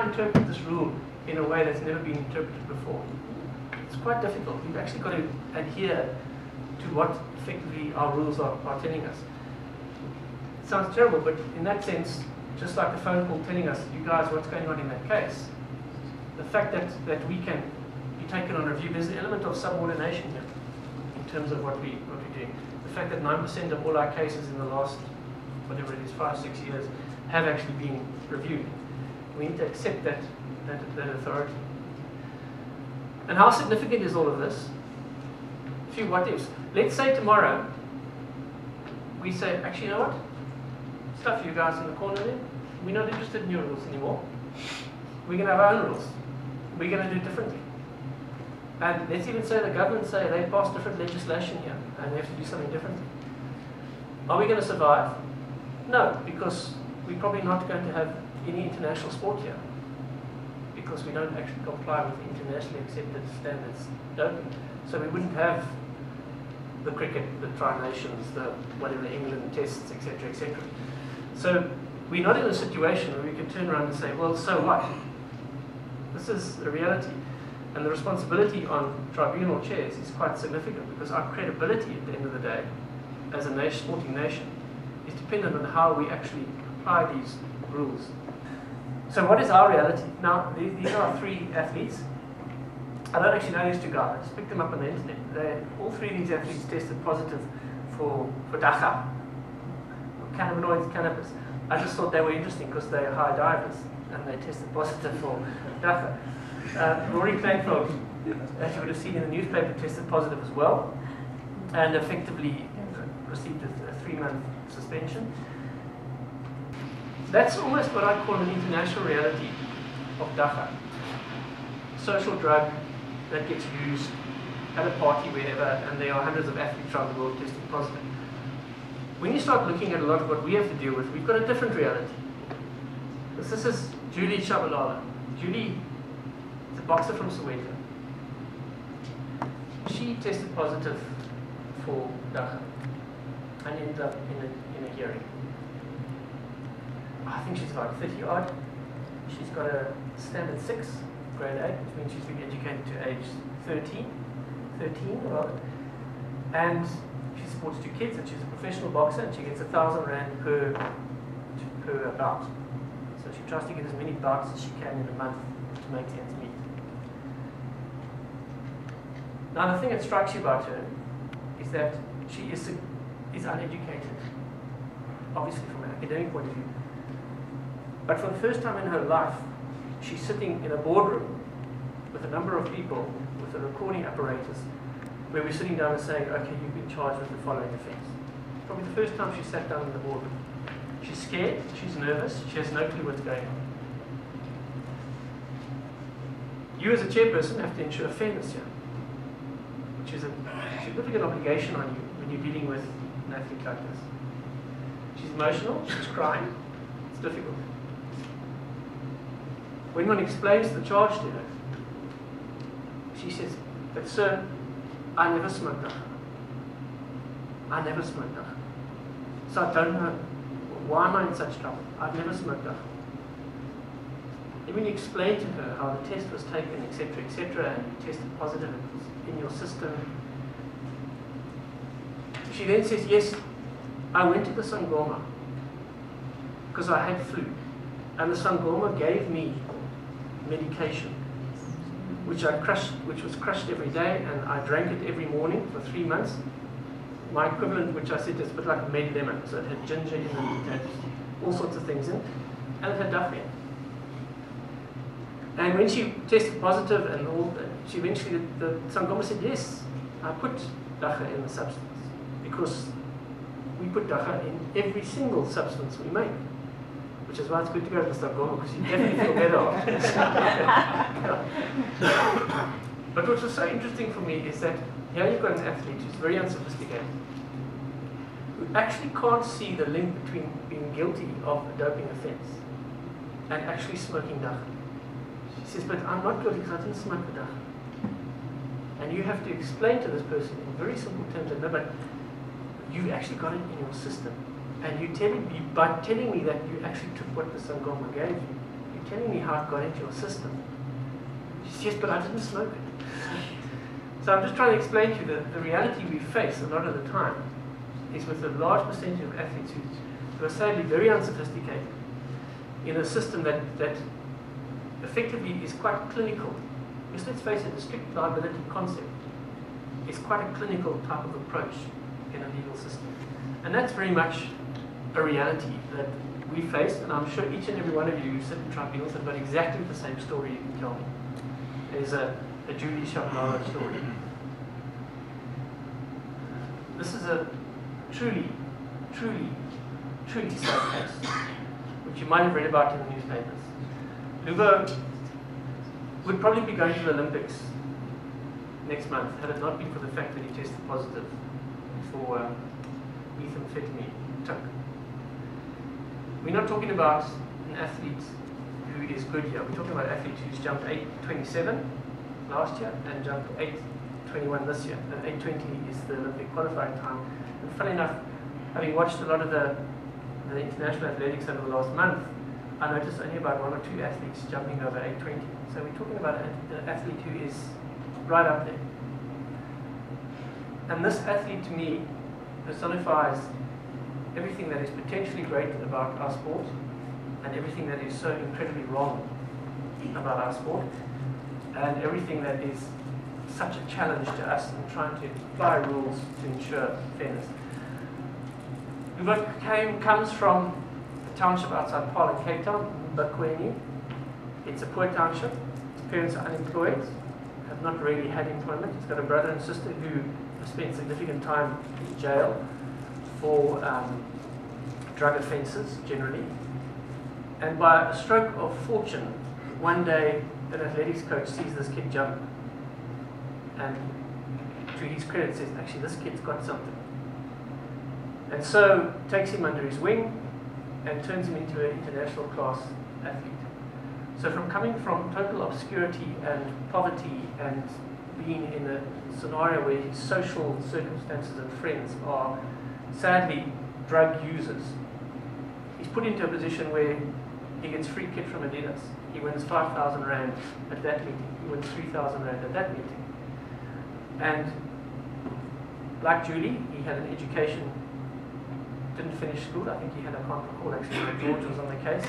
and interpret this rule in a way that's never been interpreted before. It's quite difficult. We've actually got to adhere to what effectively our rules are telling us. It sounds terrible, but in that sense, just like the phone call telling us, you guys, what's going on in that case, the fact that we can be taken on review, there's an element of subordination here in terms of what we're doing. The fact that 9% of all our cases in the last, whatever it is, 5-6 years, have actually been reviewed. We need to accept that authority. And how significant is all of this? A few what ifs. Let's say tomorrow we say, actually, you know what? Stuff you guys in the corner there. We're not interested in your rules anymore. We're going to have our own rules. We're going to do it differently. And let's even say the government say they passed different legislation here and they have to do something differently. Are we going to survive? No, because we're probably not going to have any international sport here, because we don't actually comply with internationally accepted standards. So we wouldn't have the cricket, the Tri-Nations, the whatever, England tests, etc., etc. So we're not in a situation where we can turn around and say, well, so what? This is a reality. And the responsibility on tribunal chairs is quite significant, because our credibility at the end of the day, as a nation, sporting nation, is dependent on how we actually apply these rules. So what is our reality? Now, these are 3 athletes. I don't actually know these 2 guys. I just picked them up on the internet. All 3 of these athletes tested positive for dagga, cannabinoids, cannabis. I just thought they were interesting because they're high divers and they tested positive for dagga. Rory Plainveld, as you would have seen in the newspaper, tested positive as well, and effectively received a 3-month suspension. That's almost what I call an international reality of dagga. Social drug that gets used at a party wherever, and there are hundreds of athletes around the world testing positive. When you start looking at a lot of what we have to deal with, we've got a different reality. This is Julie Shabalala. Julie is a boxer from Soweto. She tested positive for dagga and ended up in a hearing. I think she's about 30 odd. She's got a standard 6, grade 8, which means she's been educated to age 13 rather. And she supports 2 kids, and she's a professional boxer, and she gets 1,000 rand per bout. So she tries to get as many bouts as she can in a month to make ends meet. Now the thing that strikes you about her is that she is uneducated, obviously from an academic point of view. But for the first time in her life, she's sitting in a boardroom with a number of people with a recording apparatus, where we're sitting down and saying, okay, you've been charged with the following offence. Probably the first time she sat down in the boardroom. She's scared, she's nervous, she has no clue what's going on. You as a chairperson have to ensure fairness here, which is a significant obligation on you when you're dealing with an athlete like this. She's emotional, she's crying, it's difficult. When one explains the charge to her, she says, but sir, I never smoked dagga. I never smoked dagga. So I don't know, why am I in such trouble? I've never smoked dagga. And when you explain to her how the test was taken, etc., and you tested positive, it was in your system, she then says, yes, I went to the Sangoma because I had flu. And the Sangoma gave me medication, which was crushed every day, and I drank it every morning for 3 months. My equivalent, which I said is a bit like a med lemon, so it had ginger in it, it had all sorts of things in it, and it had dagga in it. And when she tested positive and all, she eventually, the Sangoma said, yes, I put dagga in the substance, because we put dagga in every single substance we make. Which is why it's good to go to the Sangoma, because you definitely feel better after. But what was so interesting for me is that here you've got an athlete who's very unsophisticated, who actually can't see the link between being guilty of a doping offence and actually smoking dagga. She says, but I'm not guilty because I didn't smoke the dagga. And you have to explain to this person in very simple terms that, no, but you actually got it in your system. And you're telling me, by telling me that you actually took what the Sangoma gave you, you're telling me how it got into your system. She says, yes, but I didn't smoke it. So I'm just trying to explain to you that the reality we face a lot of the time is with a large percentage of athletes who are sadly very unsophisticated in a system that effectively is quite clinical. Because let's face it, the strict liability concept is quite a clinical type of approach in a legal system. And that's very much a reality that we face, and I'm sure each and every one of you who sit in tribunals have got exactly the same story you can tell me. There's a Julie Shabanaro story. This is a truly sad case, which you might have read about in the newspapers. Lubo would probably be going to the Olympics next month had it not been for the fact that he tested positive for methamphetamine, TUC. We're not talking about an athlete who is good here. We're talking about an athlete who's jumped 8:27 last year and jumped 8:21 this year. And 8:20 is the Olympic qualifying time. And funny enough, having watched a lot of the international athletics over the last month, I noticed only about 1 or 2 athletes jumping over 8:20. So we're talking about an athlete who is right up there. And this athlete, to me, personifies everything that is potentially great about our sport and everything that is so incredibly wrong about our sport and everything that is such a challenge to us in trying to apply rules to ensure fairness. Lubo comes from a township outside Paarl in Cape Town, Mbakweni. It's a poor township. His parents are unemployed, have not really had employment. He's got a brother and sister who have spent significant time in jail for drug offences generally. And by a stroke of fortune, one day an athletics coach sees this kid jump and to his credit says, actually this kid's got something. And so takes him under his wing and turns him into an international class athlete. So from coming from total obscurity and poverty and being in a scenario where his social circumstances and friends are sadly drug users, he's put into a position where he gets free kit from Adidas. He wins 5,000 Rand at that meeting. He wins 3,000 Rand at that meeting. And like Julie, he had an education, didn't finish school. I think he had, I can't recall actually when George was on the case.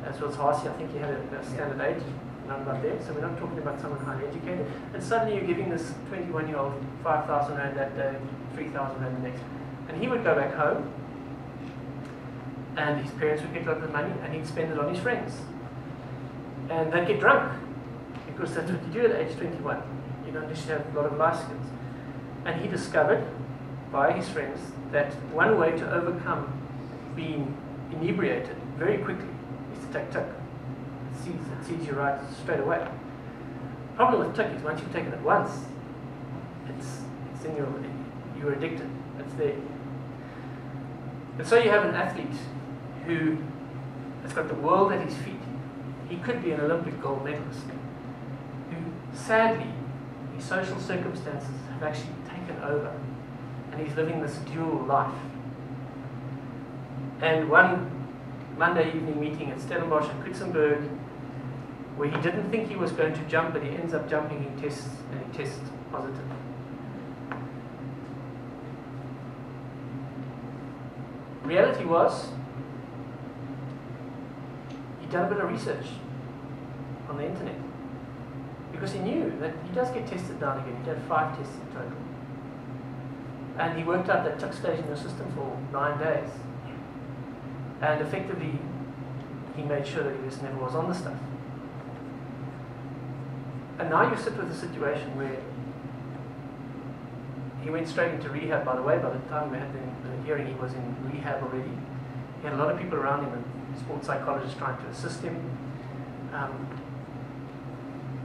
As well as Hasi, I think he had a standard 8, none about there. So we're not talking about someone highly educated. And suddenly you're giving this 21-year-old 5,000 Rand that day, 3,000 Rand the next. And he would go back home, and his parents would get a lot of the money, and he'd spend it on his friends. And they'd get drunk, because that's what you do at age 21. You don't just have a lot of life skills. And he discovered, by his friends, that one way to overcome being inebriated very quickly is to take TUC. It sees you right straight away. The problem with TUC is once you've taken it once, it's in you're addicted. It's there. And so you have an athlete who has got the world at his feet. He could be an Olympic gold medalist, who sadly, his social circumstances have actually taken over, and he's living this dual life. And one Monday evening meeting at Stellenbosch and Kutsenberg, where he didn't think he was going to jump, but he ends up jumping, he tests positive. Reality was, he'd done a bit of research on the internet, because he knew that he does get tested now and again. He had 5 tests in total. And he worked out that TUC stays in your system for 9 days. And effectively, he made sure that he just never was on the stuff. And now you sit with a situation where he went straight into rehab, by the way. By the time we had the hearing, he was in rehab already. He had a lot of people around him, and sports psychologists trying to assist him.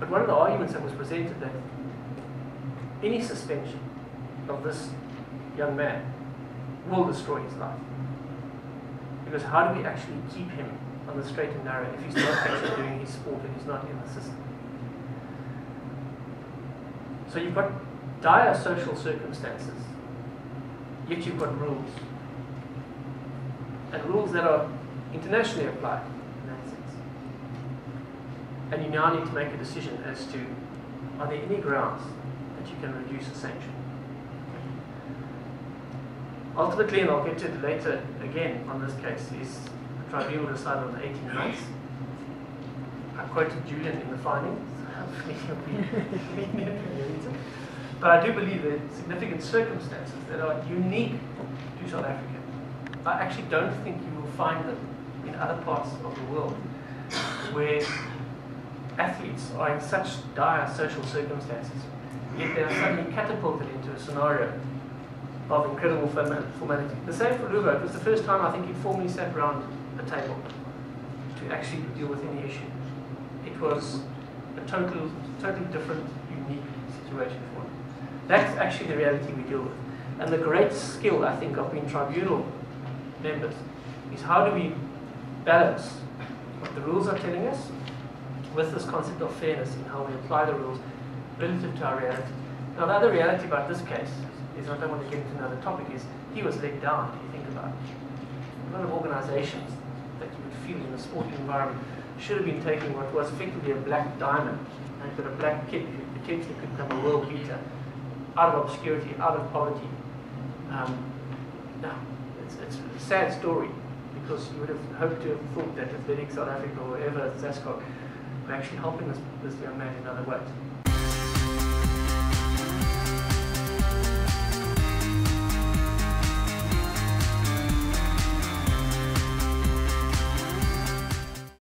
But one of the arguments that was presented, that any suspension of this young man will destroy his life. Because how do we actually keep him on the straight and narrow if he's not actually doing his sport and he's not in the system? So you've got dire social circumstances, yet you've got rules. And rules that are internationally applied in that sense. And you now need to make a decision as to, are there any grounds that you can reduce a sanction? Ultimately, and I'll get to it later again on this case, is the tribunal decided on 18 months. I quoted Julian in the findings. But I do believe there are significant circumstances that are unique to South Africa. I actually don't think you will find them in other parts of the world where athletes are in such dire social circumstances, yet they are suddenly catapulted into a scenario of incredible formality. The same for Lugo. It was the first time I think he formally sat around a table to actually deal with any issue. It was a totally different, unique situation for him. That's actually the reality we deal with. And the great skill, I think, of being tribunal members is how do we balance what the rules are telling us with this concept of fairness in how we apply the rules relative to our reality. Now, the other reality about this case is, I don't want to get into another topic, is he was let down, if you think about it. A lot of organizations that you would feel in the sporting environment should have been taking what was effectively a black diamond and put a black kid who potentially could become a world beater out of obscurity, out of poverty. No, it's a sad story, because you would have hoped to have thought that Athletic South Africa or whoever, Zascoc, were actually helping this young man in other ways.